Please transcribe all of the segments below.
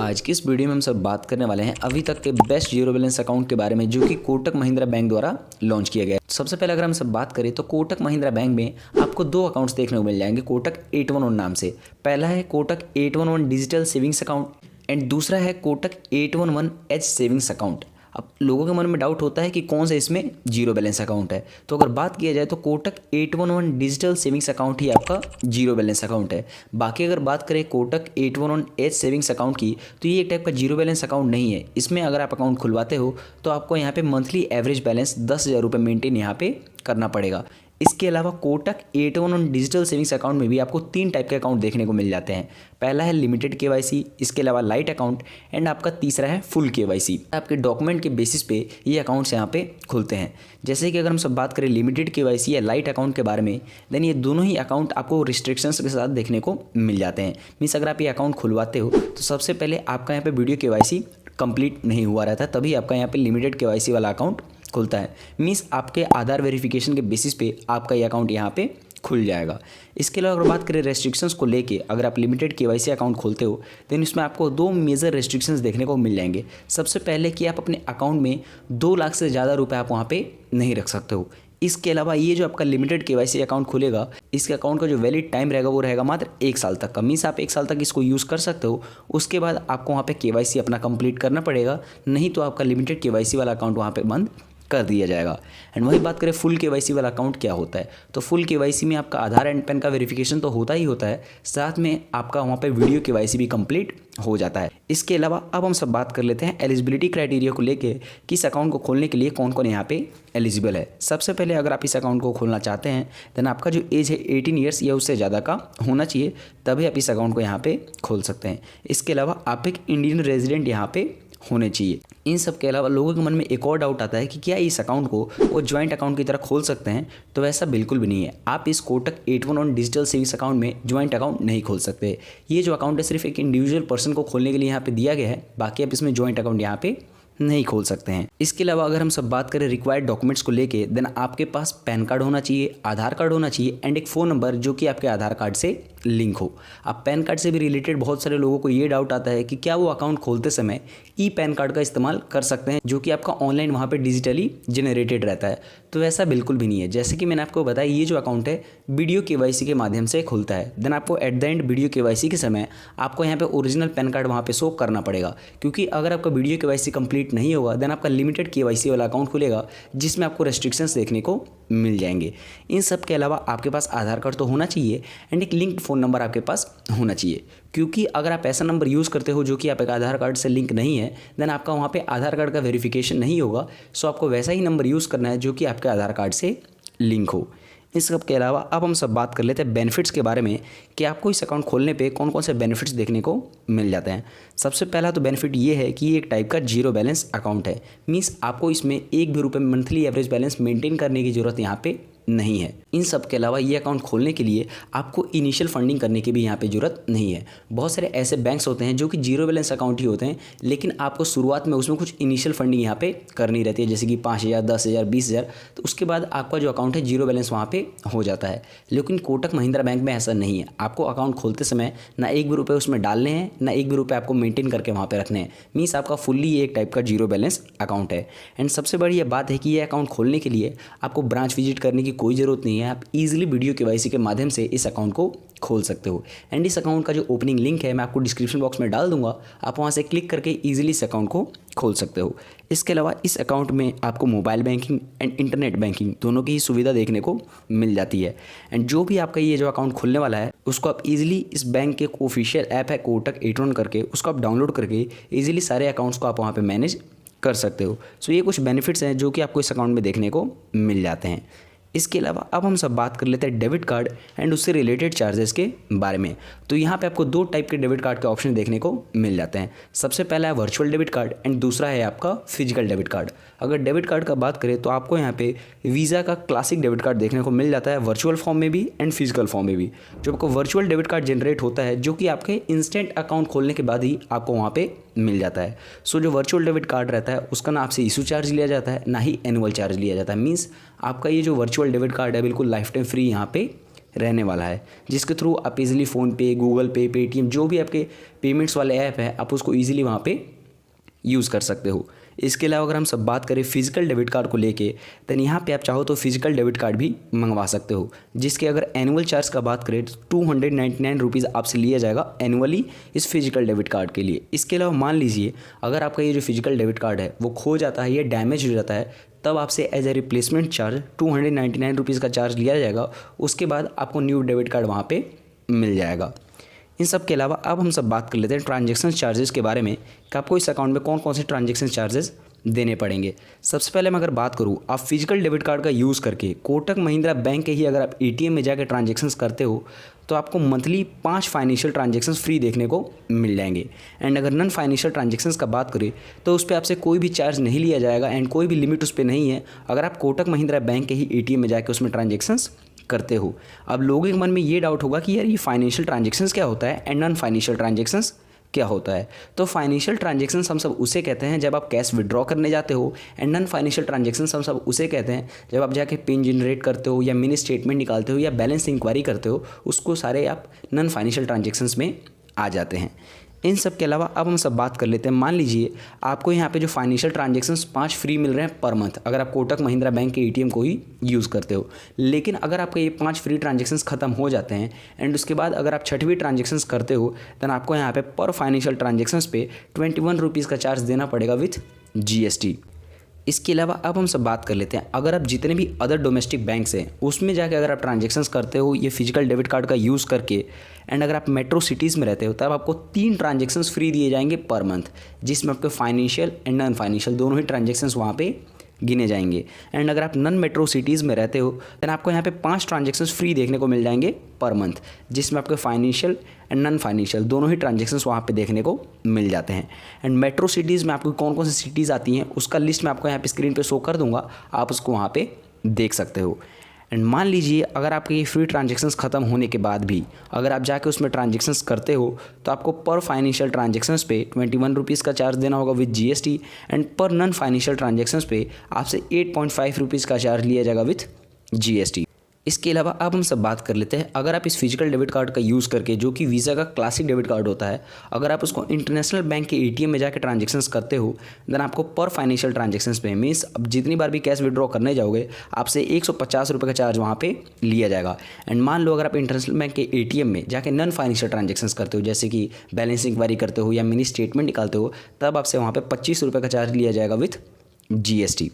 आज की इस वीडियो में हम सब बात करने वाले हैं अभी तक के बेस्ट जीरो बैलेंस अकाउंट के बारे में, जो कि कोटक महिंद्रा बैंक द्वारा लॉन्च किया गया है। सबसे पहले अगर हम सब बात करें तो कोटक महिंद्रा बैंक में आपको दो अकाउंट्स देखने को मिल जाएंगे कोटक 811 नाम से। पहला है Kotak 811 digital savings account and दूसरा है कोटक 811 एच सेविंग्स अकाउंट। अब लोगों के मन में डाउट होता है कि कौन सा इसमें जीरो बैलेंस अकाउंट है, तो अगर बात किया जाए तो कोटक 811 डिजिटल सेविंग्स अकाउंट ही आपका जीरो बैलेंस अकाउंट है। बाकी अगर बात करें कोटक 811 एच सेविंग्स अकाउंट की, तो ये एक टाइप का जीरो बैलेंस अकाउंट नहीं है। इसमें अगर आप अकाउंट खुलवाते हो तो आपको यहाँ पे मंथली एवरेज बैलेंस 10,000 रुपये मेंटेन यहाँ पे करना पड़ेगा। इसके अलावा कोटक 811 डिजिटल सेविंग्स अकाउंट में भी आपको तीन टाइप के अकाउंट देखने को मिल जाते हैं। पहला है लिमिटेड केवाईसी, इसके अलावा लाइट अकाउंट एंड आपका तीसरा है फुल केवाईसी। आपके डॉक्यूमेंट के बेसिस पे ये अकाउंट्स यहाँ पे खुलते हैं। जैसे कि अगर हम सब बात करें लिमिटेड केवाईसी या लाइट अकाउंट के बारे में, देन ये दोनों ही अकाउंट आपको रिस्ट्रिक्शंस के साथ देखने को मिल जाते हैं। मीन्स अगर आप ये अकाउंट खुलवाते हो तो सबसे पहले आपका यहाँ पे वीडियो केवाईसी कंप्लीट नहीं हुआ रहता, तभी आपका यहाँ पे लिमिटेड केवाईसी वाला अकाउंट खुलता है। मीन्स आपके आधार वेरिफिकेशन के बेसिस पे आपका ये अकाउंट यहाँ पे खुल जाएगा। इसके अलावा अगर बात करें रेस्ट्रिक्शंस को लेके, अगर आप लिमिटेड केवाईसी अकाउंट खोलते हो देन इसमें आपको दो मेजर रेस्ट्रिक्शंस देखने को मिल जाएंगे। सबसे पहले कि आप अपने अकाउंट में 2 लाख से ज़्यादा रुपये आप वहाँ पे नहीं रख सकते हो। इसके अलावा ये जो आपका लिमिटेड केवाईसी अकाउंट खुलेगा, इसके अकाउंट का जो वैलिड टाइम रहेगा वो रहेगा मात्र 1 साल तक का। मीन्स आप 1 साल तक इसको यूज़ कर सकते हो, उसके बाद आपको वहाँ पे केवाईसी अपना कंप्लीट करना पड़ेगा, नहीं तो आपका लिमिटेड केवाईसी वाला अकाउंट वहाँ पे बंद कर दिया जाएगा। एंड वही बात करें फुल केवाईसी वाला अकाउंट क्या होता है, तो फुल केवाईसी में आपका आधार एंड पैन का वेरिफिकेशन तो होता ही होता है, साथ में आपका वहाँ पे वीडियो केवाईसी भी कंप्लीट हो जाता है। इसके अलावा अब हम सब बात कर लेते हैं एलिजिबिलिटी क्राइटेरिया को लेके कि इस अकाउंट को खोलने के लिए कौन कौन यहाँ पे एलिजिबल है। सबसे पहले अगर आप इस अकाउंट को खोलना चाहते हैं देन आपका जो एज है 18 ईयर्स या उससे ज़्यादा का होना चाहिए, तभी आप इस अकाउंट को यहाँ पे खोल सकते हैं। इसके अलावा आप एक इंडियन रेजिडेंट यहाँ पे होने चाहिए। इन सब के अलावा लोगों के मन में एक और डाउट आता है कि क्या इस अकाउंट को वो ज्वाइंट अकाउंट की तरह खोल सकते हैं, तो वैसा बिल्कुल भी नहीं है। आप इस कोटक 811 डिजिटल सेविंग्स अकाउंट में ज्वाइंट अकाउंट नहीं खोल सकते। ये जो अकाउंट है सिर्फ एक इंडिविजुअल पर्सन को खोलने के लिए यहाँ पे दिया गया है, बाकी आप इसमें ज्वाइंट अकाउंट यहाँ पे नहीं खोल सकते हैं। इसके अलावा अगर हम सब बात करें रिक्वायर्ड डॉक्यूमेंट्स को लेके, देन आपके पास पैन कार्ड होना चाहिए, आधार कार्ड होना चाहिए एंड एक फ़ोन नंबर जो कि आपके आधार कार्ड से लिंक हो। अब पैन कार्ड से भी रिलेटेड बहुत सारे लोगों को ये डाउट आता है कि क्या वो अकाउंट खोलते समय ई पैन कार्ड का इस्तेमाल कर सकते हैं, जो कि आपका ऑनलाइन वहाँ पे डिजिटली जनरेटेड रहता है। तो ऐसा बिल्कुल भी नहीं है। जैसे कि मैंने आपको बताया, ये जो अकाउंट है वीडियो केवाईसी के माध्यम से खुलता है। देन आपको at the end video KYC के समय आपको यहाँ पे ओरिजिनल पैन कार्ड वहाँ पे शो करना पड़ेगा, क्योंकि अगर आपका वीडियो केवाईसी कंप्लीट नहीं होगा देन आपका लिमिटेड केवाईसी वाला अकाउंट खुलेगा, जिसमें आपको रेस्ट्रिक्शंस देखने को मिल जाएंगे। इन सब के अलावा आपके पास आधार कार्ड तो होना चाहिए एंड एक लिंक्ड फ़ोन नंबर आपके पास होना चाहिए, क्योंकि अगर आप ऐसा नंबर यूज़ करते हो जो कि आप एक आधार कार्ड से लिंक नहीं है, देन आपका वहाँ पे आधार कार्ड का वेरिफिकेशन नहीं होगा। सो आपको वैसा ही नंबर यूज़ करना है जो कि आपके आधार कार्ड से लिंक हो। इस सब के अलावा अब हम सब बात कर लेते हैं बेनिफिट्स के बारे में कि आपको इस अकाउंट खोलने पे कौन कौन से बेनिफिट्स देखने को मिल जाते हैं। सबसे पहला तो बेनिफिट ये है कि ये एक टाइप का जीरो बैलेंस अकाउंट है। मीन्स आपको इसमें एक भी रुपये मंथली एवरेज बैलेंस मेंटेन करने की ज़रूरत यहाँ पे नहीं है। इन सब के अलावा ये अकाउंट खोलने के लिए आपको इनिशियल फंडिंग करने की भी यहाँ पे ज़रूरत नहीं है। बहुत सारे ऐसे बैंक्स होते हैं जो कि जीरो बैलेंस अकाउंट ही होते हैं, लेकिन आपको शुरुआत में उसमें कुछ इनिशियल फंडिंग यहाँ पे करनी रहती है, जैसे कि 5,000, 10,000, 20,000। तो उसके बाद आपका जो अकाउंट है जीरो बैलेंस वहाँ पे हो जाता है। लेकिन कोटक महिंद्रा बैंक में ऐसा नहीं है। आपको अकाउंट खोलते समय ना एक भी रुपये उसमें डालने हैं, ना एक भी रुपये आपको मेंटेन करके वहाँ पर रखने हैं। मीन्स आपका फुल्ली एक टाइप का जीरो बैलेंस अकाउंट है। एंड सबसे बड़ी ये बात है कि ये अकाउंट खोलने के लिए आपको ब्रांच विजिट करने की कोई ज़रूरत नहीं है। आप इजीली वीडियो केवाईसी के माध्यम से इस अकाउंट को खोल सकते हो। एंड इस अकाउंट का जो ओपनिंग लिंक है मैं आपको डिस्क्रिप्शन बॉक्स में डाल दूंगा, आप वहां से क्लिक करके इजीली इस अकाउंट को खोल सकते हो। इसके अलावा इस अकाउंट में आपको mobile banking and internet banking दोनों की ही सुविधा देखने को मिल जाती है। एंड जो भी आपका ये जो अकाउंट खुलने वाला है उसको आप इजीली इस बैंक के ऑफिशियल ऐप है कोटक 811 करके, उसको आप डाउनलोड करके इजीली सारे अकाउंट्स को आप वहाँ पर मैनेज कर सकते हो। सो ये कुछ बेनिफिट्स हैं जो कि आपको इस अकाउंट में देखने को मिल जाते हैं। इसके अलावा अब हम सब बात कर लेते हैं डेबिट कार्ड एंड उससे रिलेटेड चार्जेस के बारे में। तो यहाँ पे आपको 2 टाइप के डेबिट कार्ड के ऑप्शन देखने को मिल जाते हैं। सबसे पहला है वर्चुअल डेबिट कार्ड एंड दूसरा है आपका फिजिकल डेबिट कार्ड। अगर डेबिट कार्ड का बात करें तो आपको यहाँ पे वीज़ा का क्लासिक डेबिट कार्ड देखने को मिल जाता है, वर्चुअल फॉर्म में भी एंड फिजिकल फॉर्म में भी। जो आपको वर्चुअल डेबिट कार्ड जनरेट होता है जो कि आपके इंस्टेंट अकाउंट खोलने के बाद ही आपको वहाँ पे मिल जाता है। सो जो वर्चुअल डेबिट कार्ड रहता है उसका ना आपसे इशू चार्ज लिया जाता है, ना ही एनुअल चार्ज लिया जाता है। मीन्स आपका ये जो वर्चुअल डेबिट कार्ड है बिल्कुल लाइफ टाइम फ्री यहाँ पे रहने वाला है, जिसके थ्रू आप इजीली फ़ोनपे, गूगल पे, पेटीएम, जो भी आपके पेमेंट्स वाले ऐप है, आप उसको ईजिली वहाँ पे यूज़ कर सकते हो। इसके अलावा अगर हम सब बात करें फिजिकल डेबिट कार्ड को लेके, देन यहाँ पे आप चाहो तो फिजिकल डेबिट कार्ड भी मंगवा सकते हो, जिसके अगर एनुअल चार्ज का बात करें तो 299 रुपीज़ आपसे लिया जाएगा एनुअली इस फिजिकल डेबिट कार्ड के लिए। इसके अलावा मान लीजिए अगर आपका ये जो फिजिकल डेबिट कार्ड है वो खो जाता है या डैमेज हो जाता है, तब आपसे as a replacement charge 299 rupees का चार्ज लिया जाएगा। उसके बाद आपको न्यू डेबिट कार्ड वहाँ पे मिल जाएगा। इन सब के अलावा अब हम सब बात कर लेते हैं ट्रांजैक्शन चार्जेस के बारे में कि आपको इस अकाउंट में कौन कौन से ट्रांजैक्शन चार्जेस देने पड़ेंगे। सबसे पहले मैं अगर बात करूँ, आप फिजिकल डेबिट कार्ड का यूज़ करके कोटक महिंद्रा बैंक के ही अगर आप एटीएम में जाकर ट्रांजैक्शंस करते हो तो आपको मंथली 5 फाइनेंशियल ट्रांजैक्शंस फ्री देखने को मिल जाएंगे। एंड अगर नॉन फाइनेंशियल ट्रांजैक्शंस का बात करें तो उस पर आपसे कोई भी चार्ज नहीं लिया जाएगा एंड कोई भी लिमिट उस पर नहीं है अगर आप कोटक महिंद्रा बैंक के ही एटीएम में जाकर उसमें ट्रांजैक्शंस करते हो। अब लोगों के मन में ये डाउट होगा कि यार ये फाइनेंशियल ट्रांजैक्शंस क्या होता है एंड नॉन फाइनेंशियल ट्रांजैक्शंस क्या होता है। तो फाइनेंशियल ट्रांजैक्शंस हम सब उसे कहते हैं जब आप कैश विड्रॉ करने जाते हो, एंड नॉन फाइनेंशियल ट्रांजैक्शंस हम सब उसे कहते हैं जब आप जाके पिन जनरेट करते हो या मिनी स्टेटमेंट निकालते हो या बैलेंस इंक्वायरी करते हो, उसको सारे आप नॉन फाइनेंशियल ट्रांजैक्शंस में आ जाते हैं। इन सब के अलावा अब हम सब बात कर लेते हैं, मान लीजिए आपको यहाँ पे जो फाइनेंशियल ट्रांजैक्शंस 5 फ्री मिल रहे हैं पर मंथ अगर आप कोटक महिंद्रा बैंक के एटीएम को ही यूज़ करते हो। लेकिन अगर आपके ये 5 फ्री ट्रांजैक्शंस खत्म हो जाते हैं एंड उसके बाद अगर आप 6वीं ट्रांजैक्शंस करते हो, देन आपको यहाँ पे पर फाइनेंशियल ट्रांजैक्शंस पे 21 रुपीज़ का चार्ज देना पड़ेगा विथ जीएसटी। इसके अलावा अब हम सब बात कर लेते हैं, अगर आप जितने भी अदर डोमेस्टिक बैंक्स हैं उसमें जाके अगर आप ट्रांजैक्शंस करते हो ये फिजिकल डेबिट कार्ड का यूज़ करके, एंड अगर आप मेट्रो सिटीज़ में रहते हो तब आपको 3 ट्रांजैक्शंस फ्री दिए जाएंगे पर मंथ, जिसमें आपके फाइनेंशियल एंड नॉन फाइनेंशियल दोनों ही ट्रांजैक्शंस वहाँ पे गिने जाएंगे। एंड अगर आप नॉन मेट्रो सिटीज़ में रहते हो देन आपको यहाँ पे 5 ट्रांजैक्शंस फ्री देखने को मिल जाएंगे पर मंथ, जिसमें आपके फाइनेंशियल एंड नॉन फाइनेंशियल दोनों ही ट्रांजैक्शंस वहाँ पे देखने को मिल जाते हैं। एंड मेट्रो सिटीज़ में आपको कौन कौन सी सिटीज़ आती हैं उसका लिस्ट मैं आपको यहाँ पे स्क्रीन पे शो कर दूंगा, आप उसको वहाँ पे देख सकते हो। एंड मान लीजिए अगर आपके ये फ्री ट्रांजैक्शंस खत्म होने के बाद भी अगर आप जाके उसमें ट्रांजैक्शंस करते हो तो आपको पर फाइनेंशियल ट्रांजैक्शंस पे 21 रुपीज़ का चार्ज देना होगा विद जीएसटी, एंड पर नॉन फाइनेंशियल ट्रांजैक्शंस पे आपसे 8.5 रुपीज़ का चार्ज लिया जाएगा विथ जीएसटी। इसके अलावा अब हम सब बात कर लेते हैं, अगर आप इस फिजिकल डेबिट कार्ड का यूज़ करके जो कि वीज़ा का क्लासिक डेबिट कार्ड होता है, अगर आप उसको इंटरनेशनल बैंक के एटीएम में जाकर ट्रांजैक्शंस करते हो देन आपको पर फाइनेंशियल ट्रांजैक्शंस पे मीन्स अब जितनी बार भी कैश विड्रॉ करने जाओगे आपसे 150 रुपये का चार्ज वहाँ पे लिया जाएगा। एंड मान लो अगर आप इंटरनेशनल बैंक के एटीएम में जाकर नॉन फाइनेंशियल ट्रांजैक्शंस करते हो जैसे कि बैलेंस इंक्वायरी करते हो या मिनी स्टेटमेंट निकालते हो, तब आपसे वहाँ पर 25 रुपये का चार्ज लिया जाएगा विथ जीएसटी।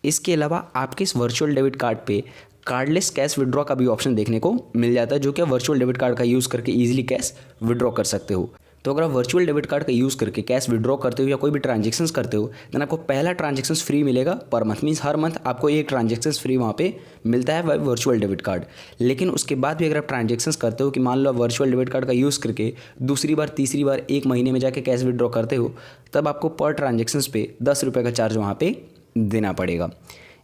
इसके अलावा आपके इस वर्चुअल डेबिट कार्ड पे कार्डलेस कैश विड्रॉ का भी ऑप्शन देखने को मिल जाता है, जो कि आप वर्चुअल डेबिट कार्ड का यूज़ करके इजीली कैश विड्रॉ कर सकते हो। तो अगर आप वर्चुअल डेबिट कार्ड का यूज़ करके कैश विड्रॉ करते हो या कोई भी ट्रांजैक्शंस करते हो देन आपको पहला ट्रांजैक्शंस फ्री मिलेगा पर मंथ, मीन्स हर मंथ आपको एक ट्रांजैक्शंस फ्री वहाँ पे मिलता है वर्चुअल डेबिट कार्ड। लेकिन उसके बाद भी अगर आप ट्रांजैक्शंस करते हो कि मान लो आप वर्चुअल डेबिट कार्ड का यूज़ करके दूसरी बार तीसरी बार 1 महीने में जाके कैश विड्रॉ करते हो, तब आपको पर ट्रांजैक्शंस पे 10 रुपये का चार्ज वहाँ पर देना पड़ेगा।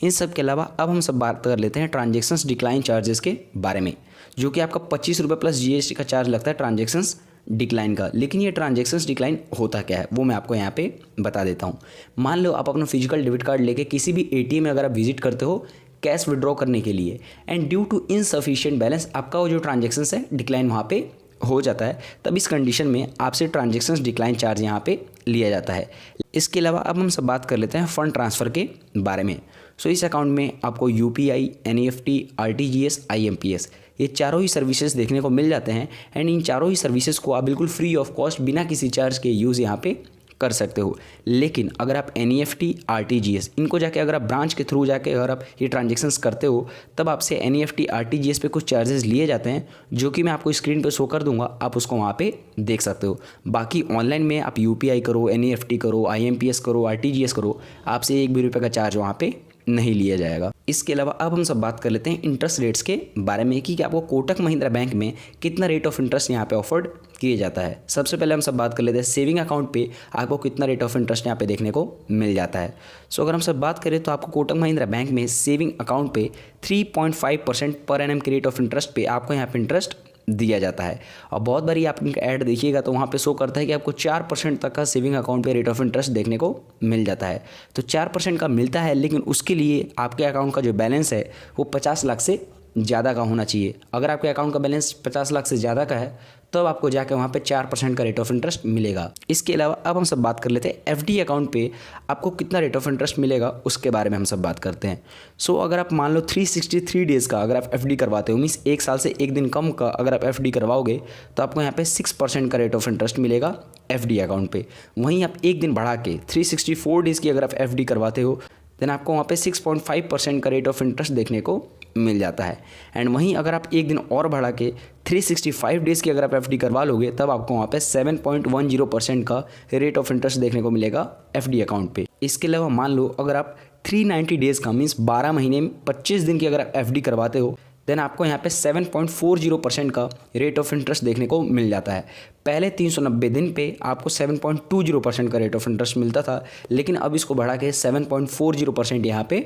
इन सब के अलावा अब हम सब बात कर लेते हैं ट्रांजैक्शंस डिक्लाइन चार्जेस के बारे में, जो कि आपका 25 रुपये प्लस जीएसटी का चार्ज लगता है ट्रांजैक्शंस डिक्लाइन का। लेकिन ये ट्रांजैक्शंस डिक्लाइन होता क्या है वो मैं आपको यहाँ पे बता देता हूँ। मान लो आप अपना फिजिकल डेबिट कार्ड लेके किसी भी एटीएम में अगर आप विजिट करते हो कैश विड्रॉ करने के लिए, and due to insufficient balance आपका वो जो ट्रांजैक्शंस है डिक्लाइन वहाँ पे हो जाता है, तब इस कंडीशन में आपसे ट्रांजैक्शंस डिक्लाइन चार्ज यहाँ पे लिया जाता है। इसके अलावा अब हम सब बात कर लेते हैं फंड ट्रांसफ़र के बारे में। सो इस अकाउंट में आपको यूपीआई, एनईएफटी, आरटीजीएस, आईएमपीएस ये चारों ही सर्विसेज देखने को मिल जाते हैं। एंड इन चारों ही सर्विसेज को आप बिल्कुल फ्री ऑफ कॉस्ट बिना किसी चार्ज के यूज़ यहाँ पे कर सकते हो। लेकिन अगर आप एनईएफटी, आरटीजीएस इनको जाके अगर आप ब्रांच के थ्रू जाके अगर आप ये ट्रांजैक्शंस करते हो, तब आपसे एनईएफटी, आरटीजीएस पे कुछ चार्जेस लिए जाते हैं, जो कि मैं आपको स्क्रीन पे शो कर दूंगा, आप उसको वहाँ पे देख सकते हो। बाकी ऑनलाइन में आप यूपीआई करो, एनईएफटी करो, आईएमपीएस करो, आरटीजीएस करो, आपसे 1 भी रुपये का चार्ज वहाँ पे नहीं लिया जाएगा। इसके अलावा अब हम सब बात कर लेते हैं इंटरेस्ट रेट्स के बारे में कि आपको कोटक महिंद्रा बैंक में कितना रेट ऑफ इंटरेस्ट यहाँ पे ऑफर्ड किया जाता है। सबसे पहले हम सब बात कर लेते हैं सेविंग अकाउंट पे आपको कितना रेट ऑफ इंटरेस्ट यहाँ पे देखने को मिल जाता है। सो अगर हम सब बात करें तो आपको कोटक महिंद्रा बैंक में सेविंग अकाउंट पे 3.5% पर एनम के रेट ऑफ इंटरेस्ट पे आपको यहाँ पे इंटरेस्ट दिया जाता है। और बहुत बारी आप इनका ऐड देखिएगा तो वहाँ पे शो करता है कि आपको 4% तक का सेविंग अकाउंट पे रेट ऑफ इंटरेस्ट देखने को मिल जाता है। तो 4% का मिलता है, लेकिन उसके लिए आपके अकाउंट का जो बैलेंस है वो 50 लाख से ज़्यादा का होना चाहिए। अगर आपके अकाउंट का बैलेंस 50 लाख से ज़्यादा का है तब आपको जाके वहाँ पे 4% का रेट ऑफ इंटरेस्ट मिलेगा। इसके अलावा अब हम सब बात कर लेते हैं एफडी अकाउंट पे आपको कितना रेट ऑफ इंटरेस्ट मिलेगा उसके बारे में हम सब बात करते हैं। सो अगर आप मान लो 363 डेज़ का अगर आप एफडी करवाते हो, मीन्स 1 साल से 1 दिन कम का अगर आप एफडी करवाओगे तो आपको यहाँ पे 6% का रेट ऑफ इंटरेस्ट मिलेगा एफडी अकाउंट पे। वहीं आप 1 दिन बढ़ा के 364 डेज़ की अगर आप एफडी करवाते हो देन आपको वहाँ पे 6.5% का रेट ऑफ इंटरेस्ट देखने को मिल जाता है। एंड वहीं अगर आप 1 दिन और बढ़ा के 365 डेज़ की अगर आप एफडी करवा लोगे तब आपको वहाँ पे 7.10% का रेट ऑफ इंटरेस्ट देखने को मिलेगा एफडी अकाउंट पे। इसके अलावा मान लो अगर आप 390 डेज़ का मीन्स 12 महीने में 25 दिन की अगर आप एफडी करवाते हो देन आपको यहाँ पे 7.40% का रेट ऑफ इंटरेस्ट देखने को मिल जाता है। पहले 390 दिन पे आपको 7.20% का रेट ऑफ इंटरेस्ट मिलता था, लेकिन अब इसको बढ़ा के 7.40% यहाँ पे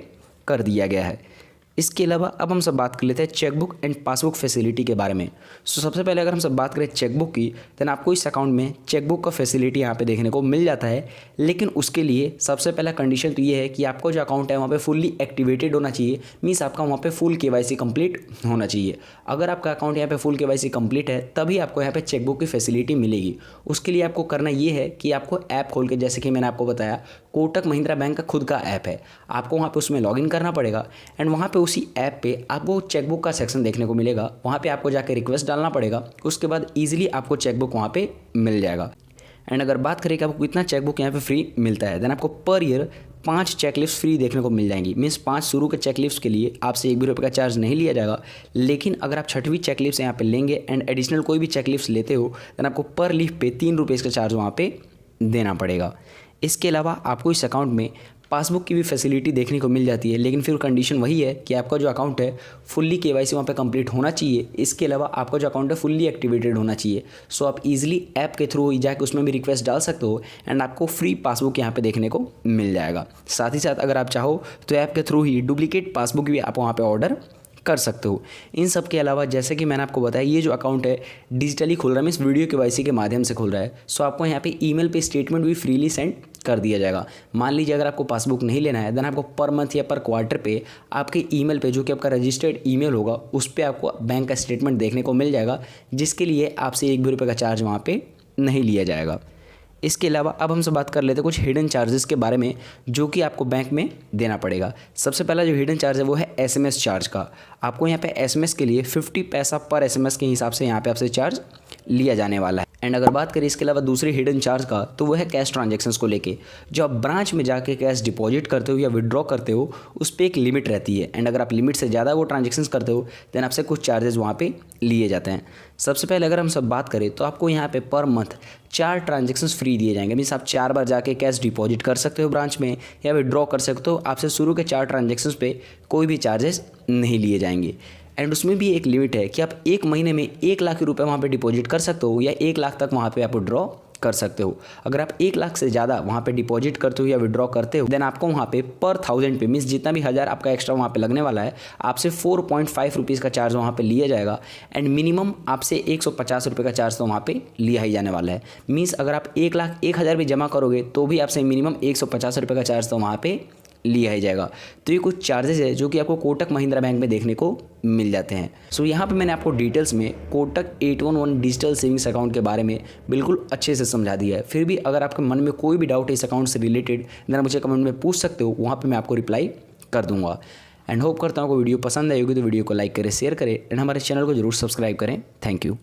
कर दिया गया है। इसके अलावा अब हम सब बात कर लेते हैं चेकबुक एंड पासबुक फैसिलिटी के बारे में। सो सबसे पहले अगर हम सब बात करें चेकबुक की देन आपको इस अकाउंट में चेकबुक का फैसिलिटी यहाँ पे देखने को मिल जाता है, लेकिन उसके लिए सबसे पहला कंडीशन तो ये है कि आपको जो अकाउंट है वहाँ पे फुल्ली एक्टिवेटेड होना चाहिए, मीन्स आपका वहाँ पे फुल KYC कंप्लीट होना चाहिए। अगर आपका अकाउंट यहाँ पे फुल KYC कंप्लीट है तभी आपको यहाँ पे चेकबुक की फैसिलिटी मिलेगी। उसके लिए आपको करना ये है कि आपको ऐप खोल के, जैसे कि मैंने आपको बताया कोटक महिंद्रा बैंक का खुद का ऐप है, आपको वहाँ पे उसमें लॉगिन करना पड़ेगा एंड वहाँ पे उसी ऐप पे आपको चेकबुक का सेक्शन देखने को मिलेगा। वहाँ पे आपको जाके रिक्वेस्ट डालना पड़ेगा, उसके बाद ईजिली आपको चेकबुक वहाँ पे मिल जाएगा। एंड अगर बात करें कि आपको कितना चेकबुक यहाँ पे फ्री मिलता है देन आपको पर ईयर 5 चेकलिस्ट फ्री देखने को मिल जाएंगी। मीन्स 5 शुरू के चेकलिस्ट के लिए आपसे 1 भी रुपये का चार्ज नहीं लिया जाएगा, लेकिन अगर आप 6वीं चेकलिस्ट यहाँ पे लेंगे एंड एडिशनल कोई भी चेकलिस्ट लेते हो देन आपको पर लीफ पे 3 रुपये का चार्ज वहाँ पे देना पड़ेगा। इसके अलावा आपको इस अकाउंट में पासबुक की भी फैसिलिटी देखने को मिल जाती है, लेकिन फिर कंडीशन वही है कि आपका जो अकाउंट है फुल्ली KYC वहाँ पे कंप्लीट होना चाहिए। इसके अलावा आपका जो अकाउंट है फुल्ली एक्टिवेटेड होना चाहिए। सो आप इजीली ऐप के थ्रू जाके उसमें भी रिक्वेस्ट डाल सकते हो एंड आपको फ्री पासबुक यहाँ पे देखने को मिल जाएगा। साथ ही साथ अगर आप चाहो तो ऐप के थ्रू ही डुप्लीकेट पासबुक भी आप वहाँ पर ऑर्डर कर सकते हो। इन सब के अलावा जैसे कि मैंने आपको बताया ये जो अकाउंट है डिजिटली खुल रहा है, मीन्स वीडियो KYC के माध्यम से खुल रहा है। सो आपको यहाँ पे ईमेल पे स्टेटमेंट भी फ्रीली सेंड कर दिया जाएगा। मान लीजिए अगर आपको पासबुक नहीं लेना है देन आपको पर मंथ या पर क्वार्टर पे आपके ईमेल पे जो कि आपका रजिस्टर्ड ईमेल होगा उस पर आपको बैंक का स्टेटमेंट देखने को मिल जाएगा, जिसके लिए आपसे 1 भी रुपये का चार्ज वहाँ पे नहीं लिया जाएगा। इसके अलावा अब हमसे बात कर लेते हैं कुछ हिडन चार्जेस के बारे में जो कि आपको बैंक में देना पड़ेगा। सबसे पहला जो हिडन चार्ज है वो है SMS चार्ज का। आपको यहाँ पे SMS के लिए 50 पैसा पर SMS के हिसाब से यहाँ पे आपसे चार्ज लिया जाने वाला है। एंड अगर बात करें इसके अलावा दूसरी हिडन चार्ज का तो वो है कैश ट्रांजैक्शंस को लेके। जो आप ब्रांच में जाके कैश डिपॉजिट करते हो या विड्रॉ करते हो उस पर एक लिमिट रहती है एंड अगर आप लिमिट से ज़्यादा वो ट्रांजैक्शंस करते हो देन आपसे कुछ चार्जेस वहाँ पे लिए जाते हैं। सबसे पहले अगर हम सब बात करें तो आपको यहाँ पे पर मंथ 4 ट्रांजैक्शंस फ्री दिए जाएंगे। मीन्स आप 4 बार जाके कैश डिपॉजिट कर सकते हो ब्रांच में या विड्रॉ कर सकते हो। आपसे शुरू के 4 ट्रांजैक्शंस पे कोई भी चार्जेस नहीं लिए जाएंगे। एंड उसमें भी एक लिमिट है कि आप 1 महीने में 1 लाख रुपए वहाँ पे डिपॉजिट कर सकते हो या 1 लाख तक वहाँ पे आप विड्रॉ कर सकते हो। अगर आप 1 लाख से ज़्यादा वहाँ पे डिपॉजिट करते हो या विड्रॉ करते हो देन आपको वहाँ पे पर 1000 पे मीन्स जितना भी 1000 आपका एक्स्ट्रा वहाँ पे लगने वाला है आपसे 4.5 रुपीज़ का चार्ज वहाँ पे लिया जाएगा। एंड मिनिमम आपसे 150 रुपये का चार्ज तो वहाँ पे लिया ही जाने वाला है। मीन्स अगर आप 1 लाख 1000 भी जमा करोगे तो भी आपसे मिनिमम 150 रुपये का चार्ज तो वहाँ पे लिया ही जाएगा। तो ये कुछ चार्जेस है जो कि आपको कोटक महिंद्रा बैंक में देखने को मिल जाते हैं। सो यहाँ पे मैंने आपको डिटेल्स में कोटक 811 डिजिटल सेविंग्स अकाउंट के बारे में बिल्कुल अच्छे से समझा दिया है। फिर भी अगर आपके मन में कोई भी डाउट है इस अकाउंट से रिलेटेड देन मुझे कमेंट में पूछ सकते हो, वहाँ पर मैं आपको रिप्लाई कर दूँगा। एंड होप करता हूँ आपको वीडियो पसंद आई होगी तो वीडियो को लाइक करें, शेयर करें एंड हमारे चैनल को जरूर सब्सक्राइब करें। Thank you.